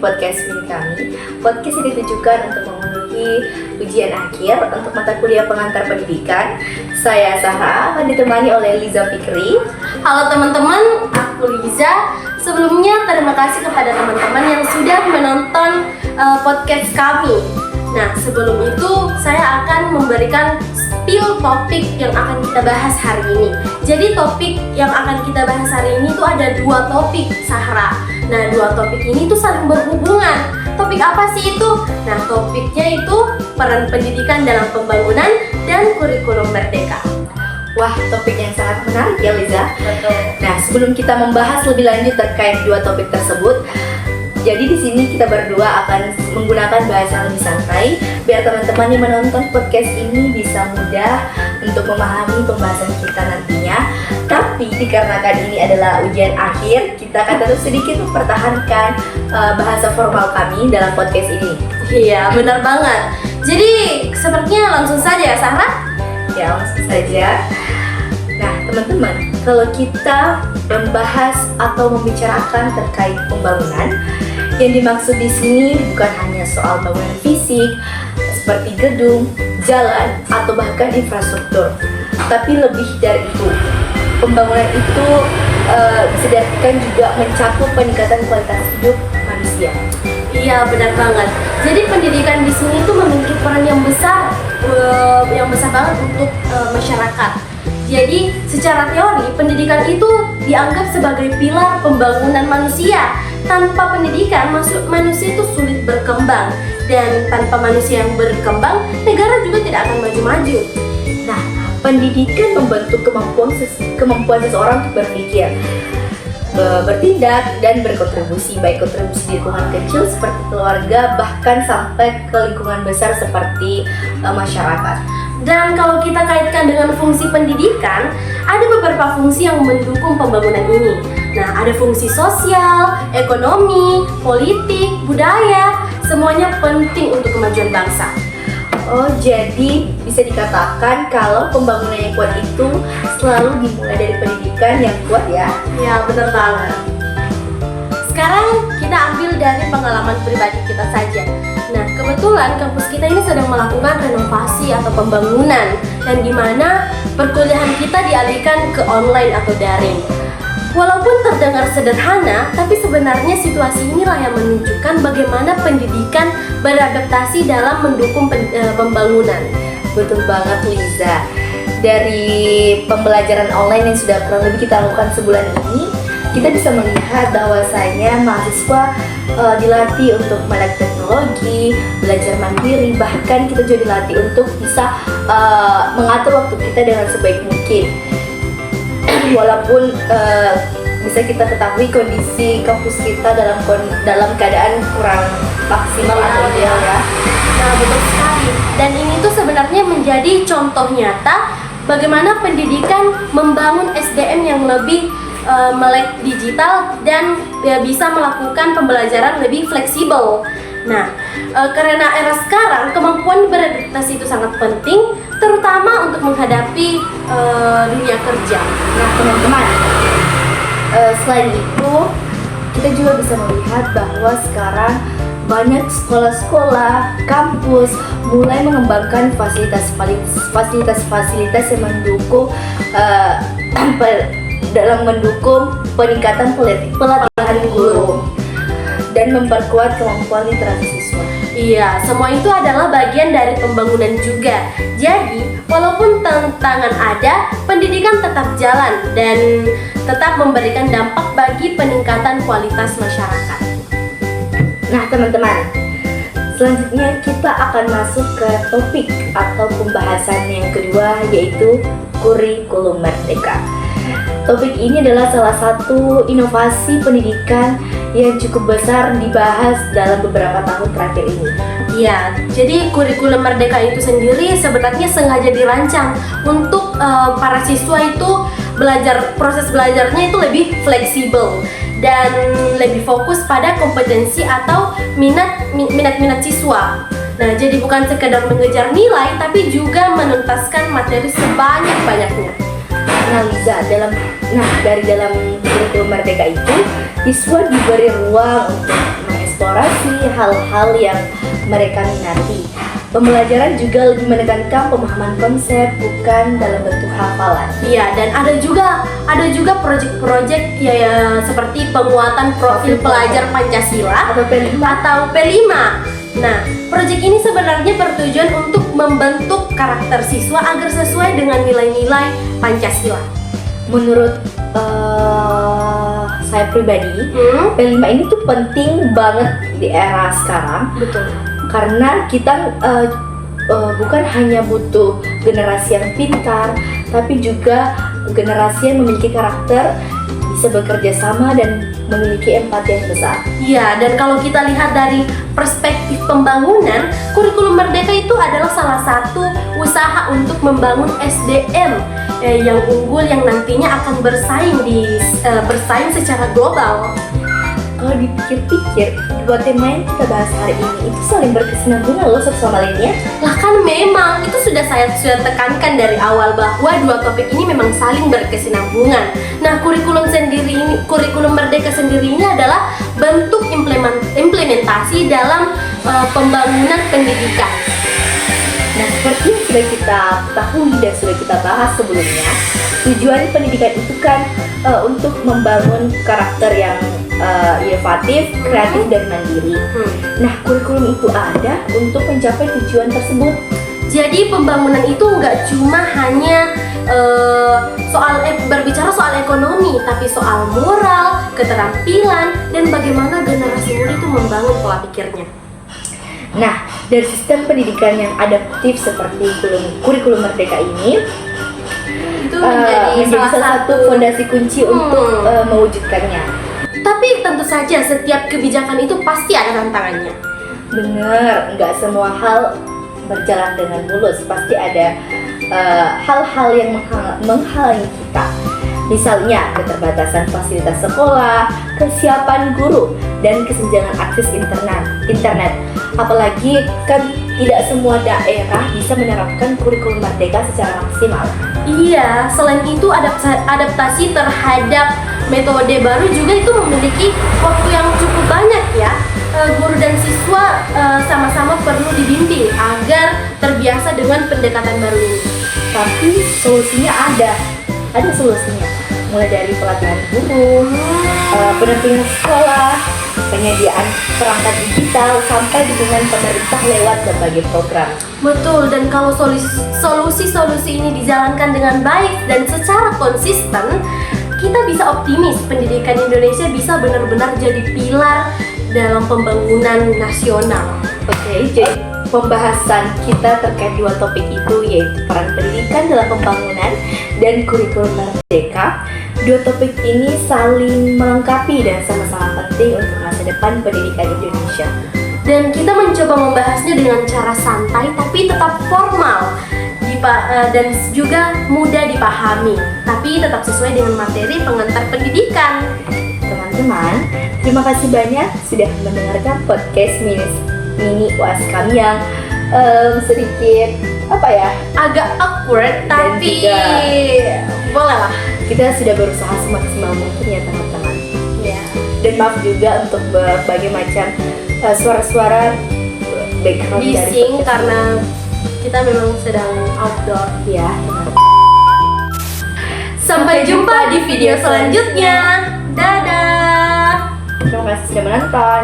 podcast mini kami. Podcast ini ditujukan untuk memenuhi ujian akhir untuk mata kuliah pengantar pendidikan. Saya Sarah, akan ditemani oleh Liza Fikri. Halo teman-teman, aku Liza. Sebelumnya terima kasih kepada teman-teman yang sudah menonton podcast kami. Nah, sebelum itu saya akan memberikan spill topik yang akan kita bahas hari ini. Jadi topik yang akan kita bahas hari ini tuh ada dua topik, Sahra. Nah, dua topik ini tuh saling berhubungan. Topik apa sih itu? Nah, topiknya itu peran pendidikan dalam pembangunan dan kurikulum merdeka. Wah, topik yang sangat menarik ya Liza. Betul. Nah, sebelum kita membahas lebih lanjut terkait dua topik tersebut, jadi di sini kita berdua akan menggunakan bahasa yang lebih santai biar teman-teman yang menonton podcast ini bisa mudah untuk memahami pembahasan kita nantinya. Tapi dikarenakan ini adalah ujian akhir, kita akan tetap sedikit mempertahankan bahasa formal kami dalam podcast ini. Iya, benar banget. Jadi sepertinya langsung saja ya, Sarah? Ya, langsung saja. Nah, teman-teman, kalau kita membahas atau membicarakan terkait pembangunan, yang dimaksud di sini bukan hanya soal bangunan fisik seperti gedung, jalan, atau bahkan infrastruktur, tapi lebih dari itu. Pembangunan itu bisa diartikan juga mencakup peningkatan kualitas hidup manusia. Iya, benar banget. Jadi pendidikan di sini tuh memiliki peran yang besar banget untuk masyarakat. Jadi secara teori pendidikan itu dianggap sebagai pilar pembangunan manusia. Tanpa pendidikan manusia itu sulit berkembang, dan tanpa manusia yang berkembang negara juga tidak akan maju-maju. Nah, pendidikan membentuk kemampuan seseorang untuk berpikir, bertindak, dan berkontribusi, baik kontribusi di lingkungan kecil seperti keluarga, bahkan sampai ke lingkungan besar seperti masyarakat. Dan kalau kita kaitkan dengan fungsi pendidikan, ada beberapa fungsi yang mendukung pembangunan ini. Nah, ada fungsi sosial, ekonomi, politik, budaya, semuanya penting untuk kemajuan bangsa. Oh, jadi bisa dikatakan kalau pembangunan yang kuat itu selalu dimulai dari pendidikan yang kuat ya? Ya, benar banget. Sekarang kita ambil dari pengalaman pribadi kita saja. Nah, kebetulan kampus kita ini sedang melakukan renovasi atau pembangunan, dan di mana perkuliahan kita dialihkan ke online atau daring. Walaupun terdengar sederhana, tapi sebenarnya situasi inilah yang menunjukkan bagaimana pendidikan beradaptasi dalam mendukung pembangunan. Betul banget Liza. Dari pembelajaran online yang sudah kurang lebih kita lakukan sebulan ini, kita bisa melihat bahwasanya mahasiswa dilatih untuk melek teknologi, belajar mandiri, bahkan kita juga dilatih untuk bisa mengatur waktu kita dengan sebaik mungkin. Walaupun bisa kita ketahui kondisi kampus kita dalam keadaan kurang maksimal atau ideal ya. Nah, betul sekali. Dan ini tuh sebenarnya menjadi contoh nyata bagaimana pendidikan membangun SDM yang lebih melek digital dan bisa melakukan pembelajaran lebih fleksibel. Nah, karena era sekarang kemampuan beradaptasi itu sangat penting, terutama untuk menghadapi dunia kerja. Nah, teman-teman, selain itu kita juga bisa melihat bahwa sekarang banyak sekolah-sekolah, kampus mulai mengembangkan fasilitas-fasilitas yang mendukung dalam mendukung peningkatan pelatihan guru dan memperkuat kemampuan literasi siswa. Iya, semua itu adalah bagian dari pembangunan juga. Jadi, walaupun tantangan ada, pendidikan tetap jalan dan tetap memberikan dampak bagi peningkatan kualitas masyarakat. Nah, teman-teman, selanjutnya kita akan masuk ke topik atau pembahasan yang kedua, yaitu kurikulum merdeka. Topik ini adalah salah satu inovasi pendidikan yang cukup besar dibahas dalam beberapa tahun terakhir ini. Ya, jadi kurikulum merdeka itu sendiri sebenarnya sengaja dirancang untuk para siswa itu proses belajarnya itu lebih fleksibel dan lebih fokus pada kompetensi atau minat siswa. Nah, jadi bukan sekedar mengejar nilai, tapi juga menuntaskan materi sebanyak-banyaknya. Nah, Liza, dari dalam kurikulum merdeka itu, siswa diberi ruang untuk mengeksplorasi hal-hal yang mereka minati. Pembelajaran juga lebih menekankan pemahaman konsep, bukan dalam bentuk hafalan. Iya, dan ada juga proyek-proyek ya, seperti penguatan profil pelajar Pancasila Atau P5. atau P5. Nah, proyek ini sebenarnya bertujuan untuk membentuk karakter siswa agar sesuai dengan nilai-nilai Pancasila. Menurut saya pribadi, P5 ini tuh penting banget di era sekarang. Betul. Karena kita bukan hanya butuh generasi yang pintar, tapi juga generasi yang memiliki karakter, bisa bekerja sama dan memiliki empati yang besar. Iya, dan kalau kita lihat dari perspektif pembangunan, kurikulum Merdeka itu adalah salah satu usaha untuk membangun SDM yang unggul yang nantinya akan bersaing secara global. Kalau dipikir-pikir, dua tema yang kita bahas hari ini itu saling berkesinambungan loh satu sama lainnya. Lah kan memang itu saya sudah tekankan dari awal bahwa dua topik ini memang saling berkesinambungan. Nah, kurikulum Merdeka sendiri ini adalah bentuk implementasi dalam pembangunan pendidikan. Nah, seperti yang sudah kita ketahui dan sudah kita bahas sebelumnya, tujuan pendidikan itu kan untuk membangun karakter yang inovatif, kreatif, dan mandiri. Nah, kurikulum itu ada untuk mencapai tujuan tersebut. Jadi pembangunan itu nggak cuma hanya berbicara soal ekonomi, tapi soal moral, keterampilan, dan bagaimana generasi muda itu membangun pola pikirnya. Nah, dari sistem pendidikan yang adaptif seperti kurikulum Merdeka ini Itu menjadi salah satu fondasi kunci untuk mewujudkannya. Tapi tentu saja setiap kebijakan itu pasti ada tantangannya. Bener, nggak semua hal berjalan dengan mulus. Pasti ada hal-hal yang menghalangi kita. Misalnya keterbatasan fasilitas sekolah, kesiapan guru, dan kesenjangan akses internet. Apalagi kan tidak semua daerah bisa menerapkan kurikulum Merdeka secara maksimal. Iya, selain itu adaptasi terhadap metode baru juga itu memiliki waktu yang cukup banyak ya. Guru dan siswa sama-sama perlu dibimbing agar terbiasa dengan pendekatan baru ini. Tapi solusinya ada solusinya. Mulai dari pelatihan guru, pendampingan sekolah, penyediaan perangkat digital, sampai dukungan pemerintah lewat berbagai program. Betul, dan kalau solusi-solusi ini dijalankan dengan baik dan secara konsisten, kita bisa optimis pendidikan Indonesia bisa benar-benar jadi pilar dalam pembangunan nasional. Oke, jadi pembahasan kita terkait dua topik itu, yaitu peran pendidikan dalam pembangunan dan kurikulum Merdeka. Dua topik ini saling melengkapi dan sama-sama penting untuk masa depan pendidikan Indonesia. Dan kita mencoba membahasnya dengan cara santai tapi tetap formal dan juga mudah dipahami, tapi tetap sesuai dengan materi pengantar pendidikan. Teman-teman, terima kasih banyak sudah mendengarkan podcast mini UAS kami yang sedikit agak awkward, Dan tapi juga boleh lah. kita sudah berusaha semaksimal mungkin ya teman-teman. Ya. Dan maaf juga untuk berbagai macam suara-suara background dari Bising podcast karena kita memang sedang outdoor. ini. Ya, teman. Sampai jumpa di video selanjutnya. Dadah. Terima kasih sudah menonton.